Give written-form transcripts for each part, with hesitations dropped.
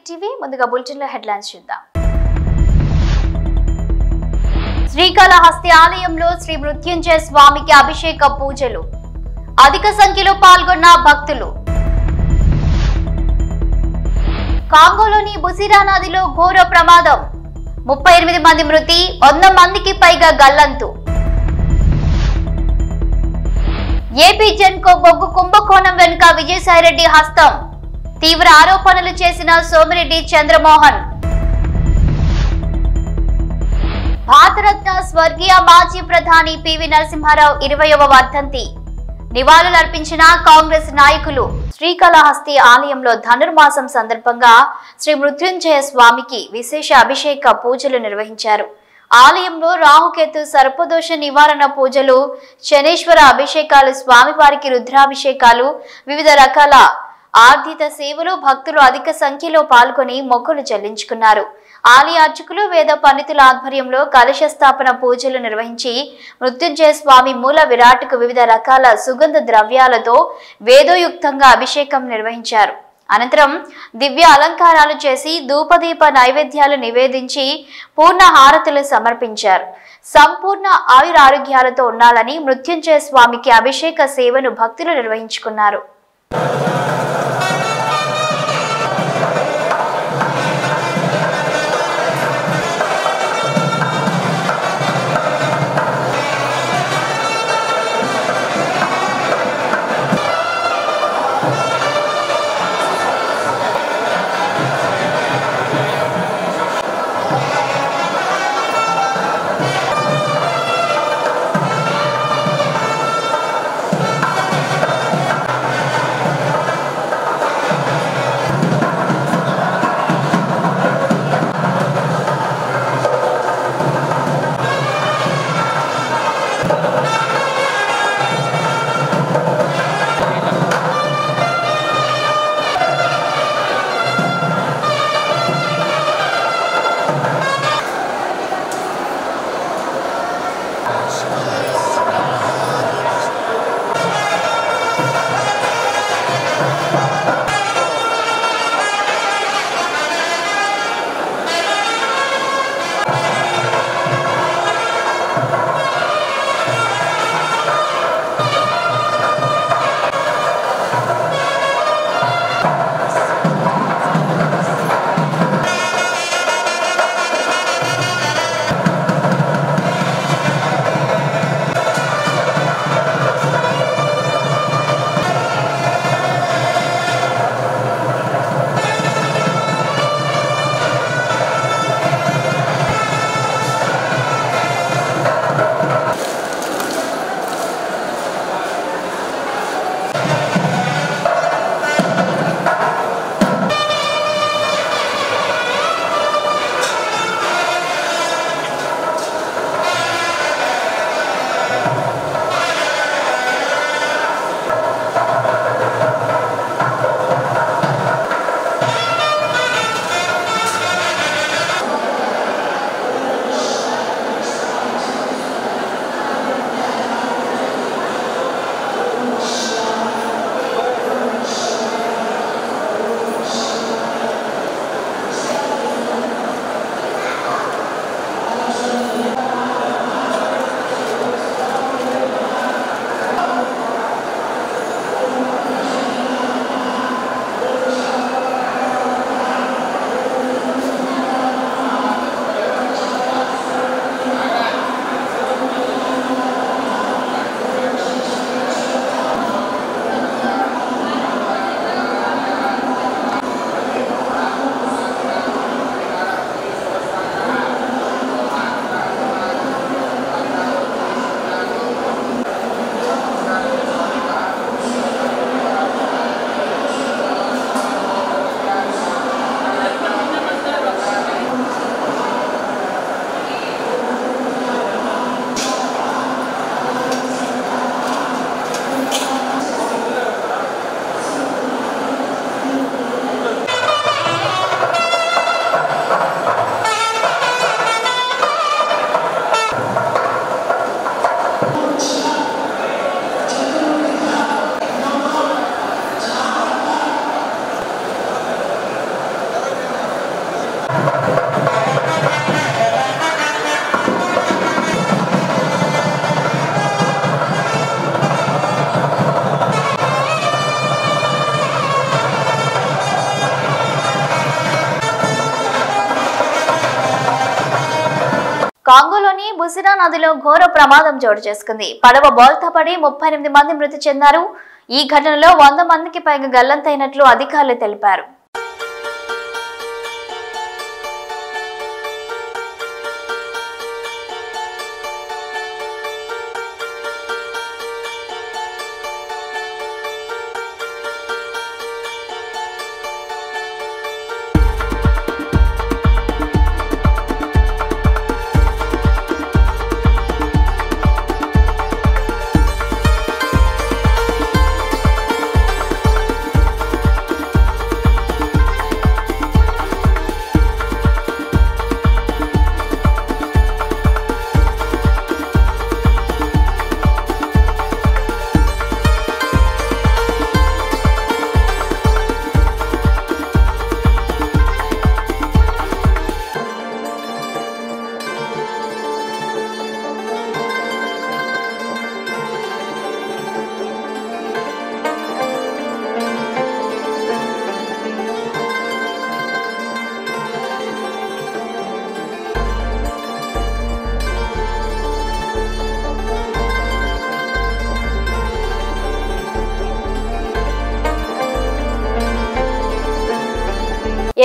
TV ముందుగా బులెటిన్లో headlines చూద్దాం. శ్రీకాళహస్తి ఆలయంలో శ్రీ మృత్యుంజయ స్వామికి అభిషేక పూజలు. అధిక సంఖ్యలో పాల్గొన్న భక్తులు. కాంగోలోని బుసిరా నదిలో ఘోర ప్రమాదం. 38 మంది మృతి, 100 మందికి పైగా గల్లంతు. ఏపీ జెన్కో బొగ్గు కుంభకోణం వెనుక విజయసాయిరెడ్డి హస్తం. తీవ్ర ఆరోపణలు చేసిన సోమిరెడ్డి చంద్రమోహన్. భారతరత్న స్వర్గీయ మాజీ ప్రధాని పివి నరసింహారావు 20వ వర్ధంతి. నివాళులర్పించిన కాంగ్రెస్ నాయకులు. శ్రీకాళహస్తి ఆలయంలో ధనుర్మాసం సందర్భంగా శ్రీ మృత్యుంజయ స్వామికి విశేష అభిషేక పూజలు నిర్వహించారు. ఆలయంలో రాహుకేతు సర్పదోష నివారణ పూజలు, శనేశ్వర అభిషేకాలు, స్వామివారికి రుద్రాభిషేకాలు, వివిధ రకాల ఆర్ధిత సేవలు భక్తులు అధిక సంఖ్యలో పాల్గొని మొక్కులు చెల్లించుకున్నారు. ఆలయ అర్చకులు, వేద పండితుల ఆధ్వర్యంలో కలశ స్థాపన పూజలు నిర్వహించి మృత్యుంజయ స్వామి మూల విరాట్కు వివిధ రకాల సుగంధ ద్రవ్యాలతో వేదోయుక్తంగా అభిషేకం నిర్వహించారు. అనంతరం దివ్య అలంకారాలు చేసి ధూపదీప నైవేద్యాలు నివేదించి పూర్ణ హారతులు సమర్పించారు. సంపూర్ణ ఆయురారోగ్యాలతో ఉండాలని మృత్యుంజయ స్వామికి అభిషేక సేవను భక్తులు నిర్వహించుకున్నారు. కాంగోలోని బుసిరా నదిలో ఘోర ప్రమాదం చోటు చేసుకుంది. పడవ బోల్తా పడి 38 మంది మృతి చెందారు. ఈ ఘటనలో 100 మందికి పైగా గల్లంతైనట్లు అధికారులు తెలిపారు.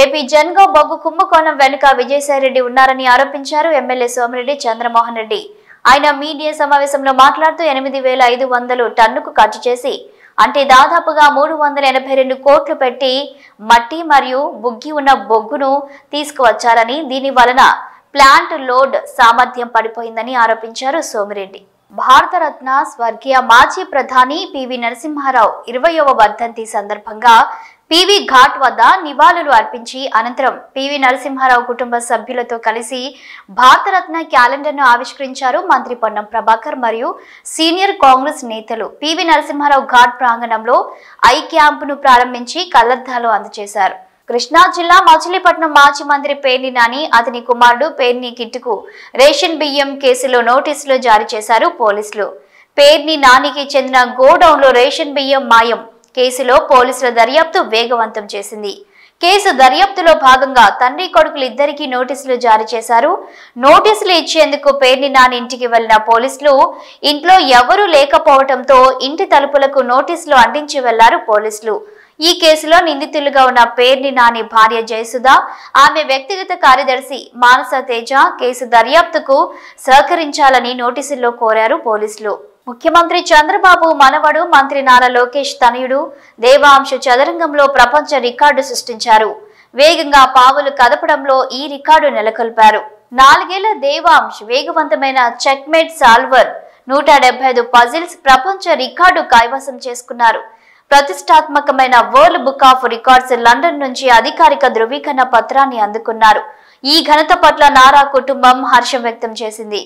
ఏపీ జన్గో బొగ్గు కుంభకోణం వెనుక విజయసాయిరెడ్డి ఉన్నారని ఆరోపించారు ఎమ్మెల్యే సోమిరెడ్డి చంద్రమోహన్ రెడ్డి. ఆయన మీడియా సమావేశంలో మాట్లాడుతూ 8,500 టన్నుకు ఖర్చు చేసి అంటే దాదాపుగా 382 కోట్లు పెట్టి మట్టి మరియు బుగ్గి ఉన్న బొగ్గును తీసుకువచ్చారని, దీని వలన ప్లాంట్ లోడ్ సామర్థ్యం పడిపోయిందని ఆరోపించారు సోమిరెడ్డి. భారతరత్న స్వర్గీయ మాజీ ప్రధాని పివి నరసింహారావు 20వ వర్ధంతి సందర్భంగా పివి ఘాట్ వద్ద నివాళులు అర్పించి అనంతరం పివి నరసింహారావు కుటుంబ సభ్యులతో కలిసి భారతరత్న క్యాలెండర్ను ఆవిష్కరించారు మంత్రి పొన్నం ప్రభాకర్ మరియు సీనియర్ కాంగ్రెస్ నేతలు. పివి నరసింహారావు ఘాట్ ప్రాంగణంలో ఐ క్యాంపును ప్రారంభించి కళ్లద్దాలు అందజేశారు. కృష్ణా జిల్లా మచిలీపట్నం మాజీ మంత్రి పేర్ని నాని, అతని కుమారుడు పేర్ని కిట్టుకు రేషన్ బియ్యం కేసులో నోటీసులు జారీ చేశారు పోలీసులు. పేర్ని నానికి చెందిన గోడౌన్లో రేషన్ బియ్యం మాయం కేసులో పోలీసుల దర్యాప్తు వేగవంతం చేసింది. కేసు దర్యాప్తులో భాగంగా తండ్రి కొడుకులు ఇద్దరికీ నోటీసులు జారీ చేశారు. నోటీసులు ఇచ్చేందుకు పేర్ని నాని ఇంటికి వెళ్లిన పోలీసులు ఇంట్లో ఎవరూ లేకపోవడంతో ఇంటి తలుపులకు నోటీసులు అంటించి వెళ్లారు పోలీసులు. ఈ కేసులో నిందితులుగా ఉన్న పేర్ని నాని భార్య జయసుధ, ఆమె వ్యక్తిగత కార్యదర్శి మానస తేజ కేసు దర్యాప్తుకు సహకరించాలని నోటీసుల్లో కోరారు పోలీసులు. ముఖ్యమంత్రి చంద్రబాబు మనవడు మంత్రి నారా లోకేష్ తనయుడు దేవాంశ్ చదరంగంలో ప్రపంచ రికార్డు సృష్టించారు. వేగంగా పావులు కదపడంలో ఈ రికార్డు నెలకొల్పారు. 4 ఏళ్ల దేవాంశ్ వేగవంతమైన చెక్మేట్ సాల్వర్ 175 పజిల్స్ ప్రపంచ రికార్డు కైవసం చేసుకున్నారు. ప్రతిష్టాత్మకమైన world book of records London నుంచి అధికారిక ధృవీకరణ పత్రాన్ని అందుకున్నారు. ఈ ఘనత పట్ల నారా కుటుంబం హర్షం వ్యక్తం చేసింది.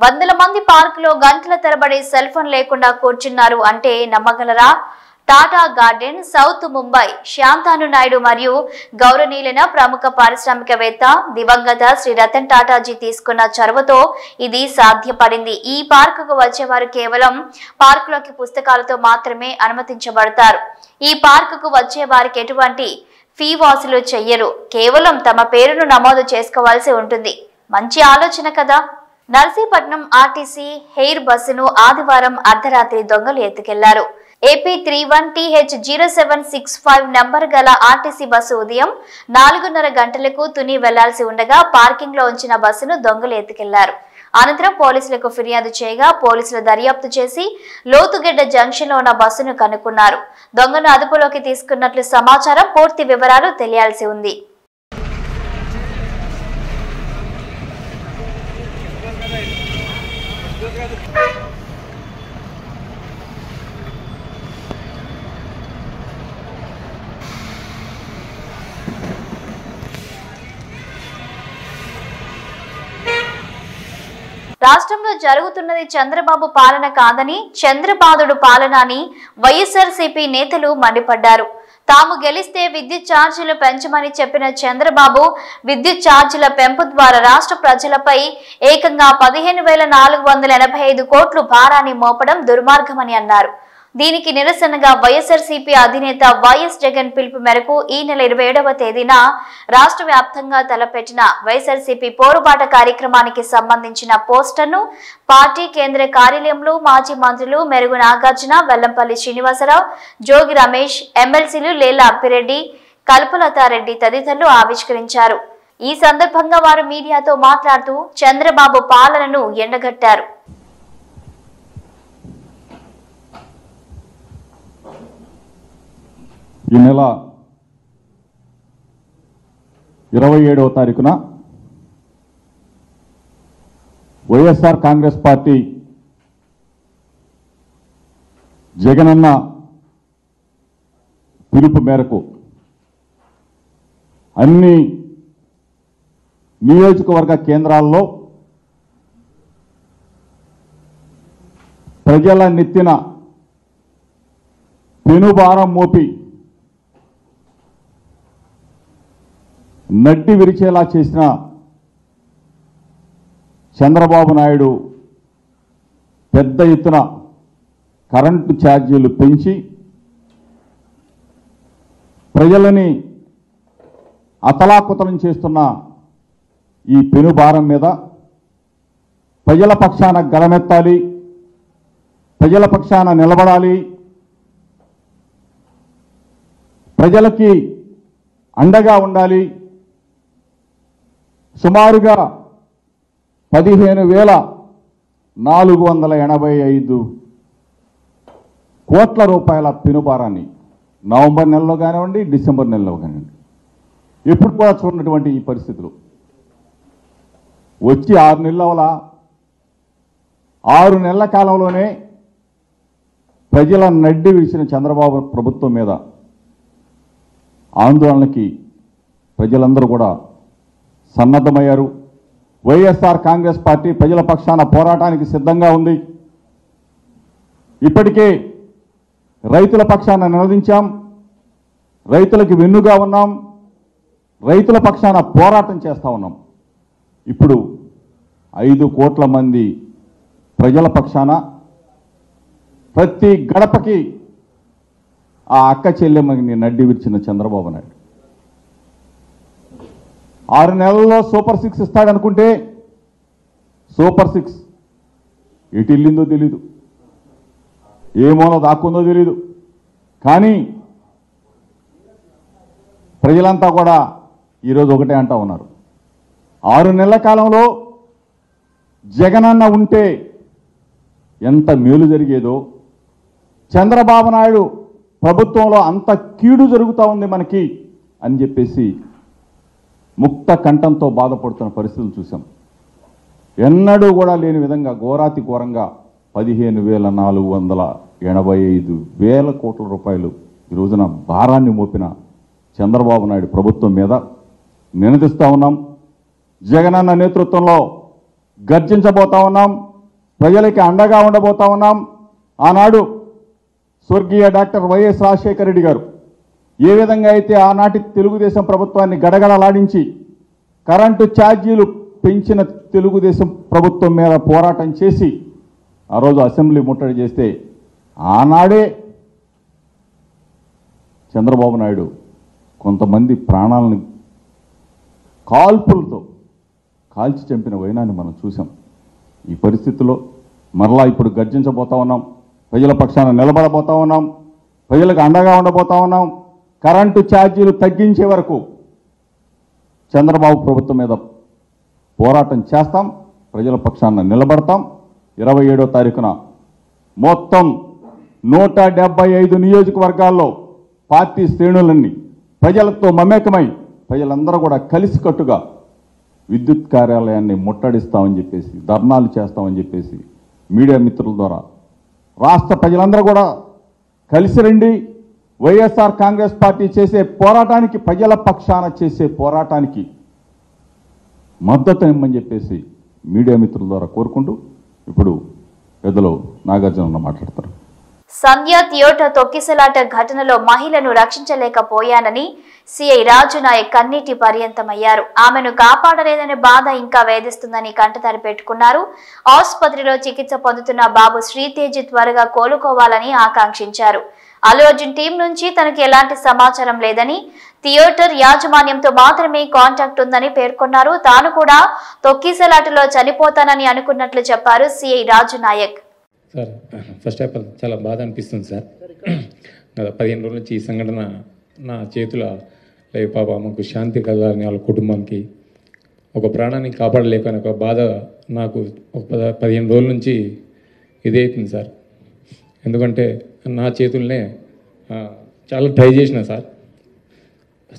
వందల మంది పార్కులో గంటల తరబడి సెల్ ఫోన్ లేకుండా కూర్చున్నారు అంటే నమ్మగలరా? టాటా గార్డెన్, సౌత్ ముంబై శాంతాను నాయుడు మరియు గౌరవనీయులైన ప్రముఖ పారిశ్రామికవేత్త దివంగత శ్రీ రతన్ టాటాజీ తీసుకున్న చొరవతో ఇది సాధ్యపడింది. ఈ పార్కుకు వచ్చేవారు కేవలం పార్కులోకి పుస్తకాలతో మాత్రమే అనుమతించబడతారు. ఈ పార్కుకు వచ్చే వారికి ఎటువంటి ఫీ వసూలు చెయ్యరు. కేవలం తమ పేరును నమోదు చేసుకోవాల్సి ఉంటుంది. మంచి ఆలోచన కదా. నర్సీపట్నం ఆర్టీసీ హెయిర్ బస్సును ఆదివారం అర్ధరాత్రి దొంగలు ఎత్తుకెళ్లారు. AP 31TH0765 నంబర్ గల ఆర్టీసీ బస్సు ఉదయం 4:30 గంటలకు తుని వెళ్లాల్సి ఉండగా పార్కింగ్ లో ఉంచిన బస్సును దొంగలు ఎత్తుకెళ్లారు. అనంతరం పోలీసులకు ఫిర్యాదు చేయగా పోలీసులు దర్యాప్తు చేసి లోతుగెడ్డ జంక్షన్ లో ఉన్న బస్సును కనుక్కున్నారు. దొంగను అదుపులోకి తీసుకున్నట్లు సమాచారం. పూర్తి వివరాలు తెలియాల్సి ఉంది. రాష్ట్రంలో జరుగుతున్నది చంద్రబాబు పాలన కాదని, చంద్రబాదుడు పాలన అని వైఎస్ఆర్సీపీ నేతలు మండిపడ్డారు. తాము గెలిస్తే విద్యుత్ ఛార్జీలు పెంచమని చెప్పిన చంద్రబాబు విద్యుత్ ఛార్జీల పెంపు ద్వారా రాష్ట్ర ప్రజలపై ఏకంగా 15,485 కోట్లు భారాన్ని మోపడం దుర్మార్గమని అన్నారు. దీనికి నిరసనగా వైఎస్ఆర్సీపీ అధినేత వైఎస్ జగన్ పిలుపు మేరకు ఈ నెల 27వ తేదీన రాష్ట్ర వ్యాప్తంగా తలపెట్టిన వైఎస్ఆర్సీపీ పోరుబాట కార్యక్రమానికి సంబంధించిన పోస్టర్ను పార్టీ కేంద్ర కార్యాలయంలో మాజీ మంత్రులు మెరుగు నాగార్జున, వెల్లంపల్లి శ్రీనివాసరావు, జోగి రమేష్, ఎమ్మెల్సీలు లేళ్ల అప్పిరెడ్డి, కల్పలతారెడ్డి తదితరులు ఆవిష్కరించారు. ఈ సందర్భంగా వారు మీడియాతో మాట్లాడుతూ చంద్రబాబు పాలనను ఎండగట్టారు. ఈ నెల 27వ తారీఖున వైఎస్ఆర్ కాంగ్రెస్ పార్టీ జగనన్న పిలుపు మేరకు అన్ని నియోజకవర్గ కేంద్రాల్లో ప్రజల నెత్తిన పెనుభారం మోపి నడ్డి విరిచేలా చేసిన చంద్రబాబు నాయుడు పెద్ద ఎత్తున కరెంటు ఛార్జీలు పెంచి ప్రజలని అతలాకుతలం చేస్తున్న ఈ పెనుభారం మీద ప్రజల పక్షాన గళమెత్తాలి, ప్రజల పక్షాన నిలబడాలి, ప్రజలకి అండగా ఉండాలి. సుమారుగా 15,485 కోట్ల రూపాయల పెనుభారాన్ని నవంబర్ నెలలో కానివ్వండి, డిసెంబర్ నెలలో కానివ్వండి, ఎప్పుడు కూడా చూడనటువంటి ఈ పరిస్థితులు వచ్చి 6 నెలల కాలంలోనే ప్రజల నడ్డి విరిచిన చంద్రబాబు ప్రభుత్వం మీద ఆందోళనకి ప్రజలందరూ కూడా సన్నద్ధమయ్యారు. వైఎస్ఆర్ కాంగ్రెస్ పార్టీ ప్రజల పక్షాన పోరాటానికి సిద్ధంగా ఉంది. ఇప్పటికే రైతుల పక్షాన నిలదించాం, రైతులకు వెన్నుగా ఉన్నాం, రైతుల పక్షాన పోరాటం చేస్తా ఉన్నాం. ఇప్పుడు 5 కోట్ల మంది ప్రజల పక్షాన ప్రతి గడపకి ఆ అక్క చెల్లెమ్మని నడ్డి విరిచిన చంద్రబాబు నాయుడు 6 నెలల్లో సూపర్ 6 ఇస్తాడనుకుంటే సూపర్ 6 ఎటు వెళ్ళిందో తెలీదు, ఏమోనో దాక్కుందో తెలీదు. కానీ ప్రజలంతా కూడా ఈరోజు ఒకటే అంటా ఉన్నారు, 6 నెలల కాలంలో జగనన్న ఉంటే ఎంత మేలు జరిగేదో, చంద్రబాబు నాయుడు ప్రభుత్వంలో అంత కీడు జరుగుతూ ఉంది మనకి అని చెప్పేసి ముక్త కంఠంతో బాధపడుతున్న పరిస్థితులు చూసాం. ఎన్నడూ కూడా లేని విధంగా ఘోరాతి ఘోరంగా 15,485 కోట్ల రూపాయలు ఈ రోజున భారాన్ని మోపిన చంద్రబాబు నాయుడు ప్రభుత్వం మీద నినదిస్తూ ఉన్నాం. జగనన్న నేతృత్వంలో గర్జించబోతా ఉన్నాం, ప్రజలకి అండగా ఉండబోతా ఉన్నాం. ఆనాడు స్వర్గీయ డాక్టర్ వైఎస్ రాజశేఖర రెడ్డి గారు ఏ విధంగా అయితే ఆనాటి తెలుగుదేశం ప్రభుత్వాన్ని గడగడలాడించి కరెంటు ఛార్జీలు పెంచిన తెలుగుదేశం ప్రభుత్వం మీద పోరాటం చేసి ఆ రోజు అసెంబ్లీ ముట్టడి చేస్తే ఆనాడే చంద్రబాబు నాయుడు కొంతమంది ప్రాణాలను కాల్పులతో కాల్చి చంపిన వైనాన్ని మనం చూసాం. ఈ పరిస్థితుల్లో మరలా ఇప్పుడు గర్జించబోతా ఉన్నాం. ప్రజల పక్షాన నిలబడబోతా ఉన్నాం, ప్రజలకు అండగా ఉండబోతా ఉన్నాం. కరెంటు ఛార్జీలు తగ్గించే వరకు చంద్రబాబు ప్రభుత్వం మీద పోరాటం చేస్తాం, ప్రజల పక్షాన నిలబడతాం. 27వ తారీఖున మొత్తం 175 నియోజకవర్గాల్లో పార్టీ శ్రేణులన్నీ ప్రజలతో మమేకమై ప్రజలందరూ కూడా కలిసికట్టుగా విద్యుత్ కార్యాలయాన్ని ముట్టడిస్తామని చెప్పేసి, ధర్నాలు చేస్తామని చెప్పేసి మీడియా మిత్రుల ద్వారా రాష్ట్ర ప్రజలందరూ కూడా కలిసి రండి. వైఎస్ఆర్ కాంగ్రెస్ పార్టీ చేసే పోరాటానికి, ప్రజల పక్షాన చేసే పోరాటానికి మద్దతునిమ్మని చెప్పేసి మీడియా మిత్రుల ద్వారా కోరుకుంటూ ఇప్పుడు పెద్దలు నాగార్జున మాట్లాడతారు. సంధ్య థియేటర్ తొక్కిసలాట ఘటనలో మహిళను రక్షించలేకపోయానని సిఐ రాజు నాయక్ కన్నీటి పర్యంతమయ్యారు. ఆమెను కాపాడలేదనే బాధ ఇంకా వేధిస్తుందని కంటతడి పెట్టుకున్నారు. ఆసుపత్రిలో చికిత్స పొందుతున్న బాబు శ్రీతేజి త్వరగా కోలుకోవాలని ఆకాంక్షించారు. అల్లు అర్జున్ టీం నుంచి తనకు ఎలాంటి సమాచారం లేదని, థియేటర్ యాజమాన్యంతో మాత్రమే కాంటాక్ట్ ఉందని పేర్కొన్నారు. తాను కూడా తొక్కిసలాటలో చనిపోతానని అనుకున్నట్లు చెప్పారు CI Raju Nayak. Sir, first of all చాలా బాధ అనిపిస్తుంది సార్. గత 15 రోజుల నుంచి ఈ సంఘటన నా చేతుల లేక పాప మాకు శాంతి కలగాలని వాళ్ళ కుటుంబానికి ఒక ప్రాణాన్ని కాపాడలేకని ఒక బాధ నాకు ఒక 15 రోజుల నుంచి ఇదే అవుతుంది సార్. ఎందుకంటే నా చేతుల్నే చాలా ట్రై చేసిన సార్,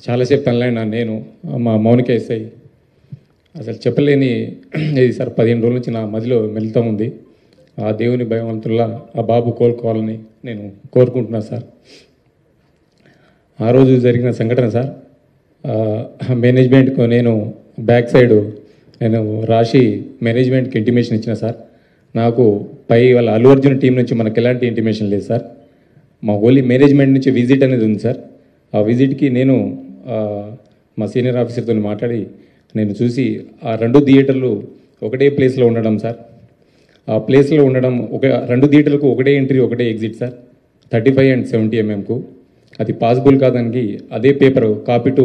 చాలాసేపు తనలైనా నేను మా మౌనిక ఎస్ఐ అసలు చెప్పలేని ఇది సార్. 15 రోజుల నుంచి నా మదిలో మెలుతా ఉంది. ఆ దేవుని భయవంతుల్లా ఆ బాబు కోలుకోవాలని నేను కోరుకుంటున్నాను సార్. ఆ రోజు జరిగిన సంఘటన సార్, మేనేజ్మెంట్కు నేను బ్యాక్ సైడ్ నేను రాసి మేనేజ్మెంట్కి ఇంటిమేషన్ ఇచ్చిన సార్. నాకు పై వాళ్ళ అల్లు అర్జున్ టీం నుంచి మనకు ఎలాంటి ఇంటిమేషన్ లేదు సార్. మా ఓన్లీ మేనేజ్మెంట్ నుంచి విజిట్ అనేది ఉంది సార్. ఆ విజిట్కి నేను మా సీనియర్ ఆఫీసర్తో మాట్లాడి నేను చూసి ఆ 2 థియేటర్లు ఒకటే ప్లేస్లో ఉండడం సార్. ఆ ప్లేస్లో ఉండడం రెండు థియేటర్లకు ఒకటే ఎంట్రీ ఒకటే ఎగ్జిట్ సార్, 35 and 70 mm. అది పాసిబుల్ కాదానికి అదే పేపర్ కాపీ టు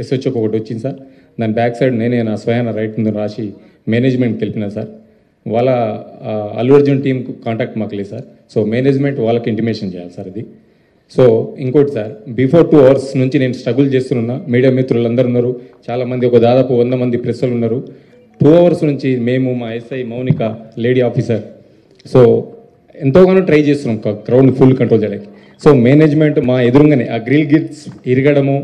SHOకి ఒకటి వచ్చింది సార్. దాని బ్యాక్ సైడ్ నేనే నా స్వయాన రైట్ ముందు రాసి మేనేజ్మెంట్కి వెళ్ళిన సార్. వాళ్ళ అల్లు అర్జున్ టీంకు కాంటాక్ట్ మాకు లేదు సార్. సో మేనేజ్మెంట్ వాళ్ళకి ఇంటిమేషన్ చేయాలి సార్ అది. సో ఇంకోటి సార్, బిఫోర్ 2 hours నుంచి నేను స్ట్రగుల్ చేస్తున్నా. మీడియా మిత్రులందరూ ఉన్నారు, చాలామంది, ఒక దాదాపు 100 మంది ప్రెస్సులు ఉన్నారు. 2 hours నుంచి మేము, మా SI Mounika lady officer, so ఎంతోగానో ట్రై చేస్తున్నాం క్రౌడ్ ఫుల్ కంట్రోల్ చేయడానికి. సో మేనేజ్మెంట్ మా ఎదురుగానే ఆ గ్రిల్ గిట్స్ ఇరగడము,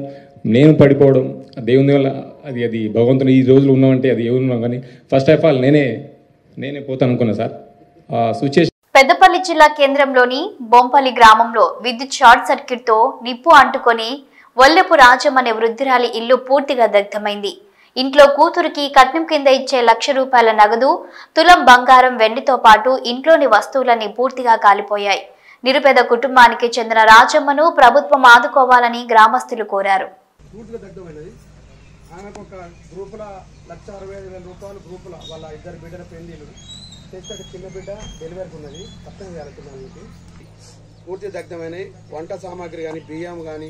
నేను పడిపోవడం, దేవుని వల్ల అది భగవంతుని ఈ రోజులు ఉన్నామంటే అది ఎవరున్నాం. కానీ ఫస్ట్ ఆఫ్ ఆల్ నేనే పోతాను అనుకున్నా సార్. ఆ సిచ్యుయేషన్ పెద్దపల్లి జిల్లా కేంద్రంలోని బొంపల్లి గ్రామంలో విద్యుత్ షార్ట్ సర్క్యూట్ తో నిప్పు అంటుకొని వల్లెపు రాజం అనే వృద్ధురాలి ఇల్లు పూర్తిగా దగ్ధమైంది. ఇంట్లో కూతురికి కట్నం కింద ఇచ్చే ₹1,00,000 నగదు, తులం బంగారం, వెండితో పాటు ఇంట్లోని వస్తువులన్నీ పూర్తిగా కాలిపోయాయి. నిరుపేద కుటుంబానికి చెందిన రాజమ్మను ప్రభుత్వం ఆదుకోవాలని గ్రామస్తులు కోరారు. చిన్న బిడ్డ డెలివరీకి ఉన్నది, కష్టం చేయాలి. పూర్తి దగ్ధమైనవి. వంట సామాగ్రి కానీ, బియ్యం కానీ,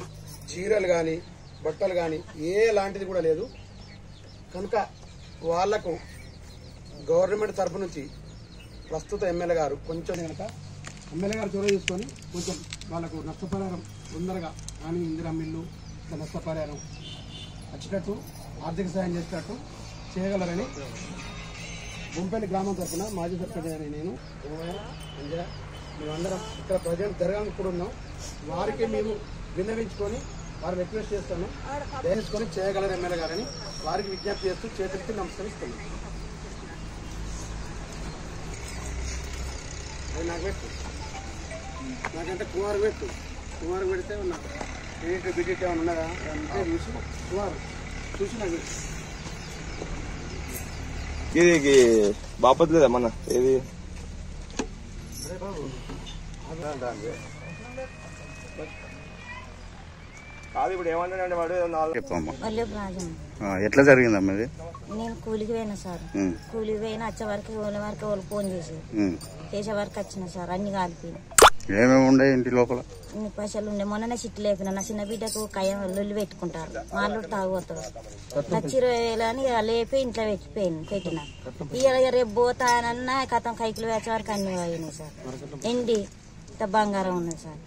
చీరలు కానీ, బట్టలు కానీ ఏ లాంటిది కూడా లేదు. కనుక వాళ్లకు గవర్నమెంట్ తరఫు నుంచి ప్రస్తుత ఎమ్మెల్యే గారు కొంచెం కనుక ఎమ్మెల్యే గారు చొరవ తీసుకొని కొంచెం వాళ్ళకు నష్టపరిహారం తొందరగా కానీ ఇందిరా మిల్లు నష్టపరిహారం వచ్చేటట్టు ఆర్థిక సాయం చేసేటట్టు చేయగలరని బొంపల్లి గ్రామం తరఫున మాజీ సర్పంచ్ అని నేను అంజయ్ మేమందరం ఇక్కడ ప్రజలు జరగాలని కూడా ఉన్నాం. వారికి మేము విన్నవించుకొని వారు రిక్వెస్ట్ చేస్తాను, దయచేసుకొని చేయగలరు ఎమ్మెల్యే గారని వారికి విజ్ఞప్తి చేస్తూ చేతులకి నమస్కరిస్తున్నాం. అది నాకు పెట్టు, నాకంటే కుమారు పెడితే ఉన్నా ఎడిట్ బిడిట్ ఏమైనా ఉన్నదా అంటే చూసి కుమారు చూసి నాకు పెట్టు. ఇది బాపత్ లేదా మన ఏది కాదు. ఇప్పుడు ఏమంటాడంటే వాడు ఎట్లా జరిగిందమ్మా ఇది? నేను కూలికి పోయినా సార్. కూలికి పోయినా వచ్చే వరకు వాళ్ళు ఫోన్ చేసే వరకు వచ్చిన సార్. అన్ని కాలిపోయినాయి. ఏమేమి ఉండే ఇంటి లోపల? ఇన్ని పైసలు ఉండే. మొన్ననే చిట్టు లేపిన. నా చిన్న బిడ్డకు కయ్యం లొల్లి పెట్టుకుంటారు, వాళ్ళు తాగుతారు. ₹1,20,000 అని లేపి ఇంట్లో పెట్టిన. ఇవాళ రేపు పోతానన్నా కథం కైకిలు వేసే వరకు అన్ని అయినాయి సార్. ఎండి బంగారం ఉన్నది సార్.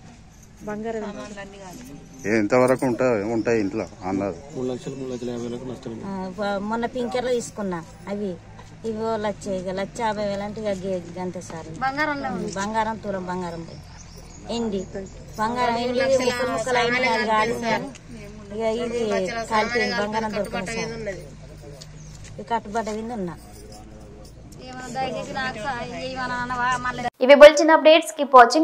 ఎంతవరకు ఉంటాయి ఇంట్లో అన్నారు? మొన్న పింకర్లో తీసుకున్నా అవి ఇవి 1,50,000 అంటే అంతే సార్. బంగారం తులం బంగారం ఎండి బంగారం ఎండి ముక్కలు అయినాయి, అది కాలింది కానీ ఇక ఇది కాలిపోయింది. బంగారం దొరకదు సార్. కట్టుబడ్డ విందు ఉన్నా. ఇవి బులెటిన్ అప్డేట్స్. Keep watching.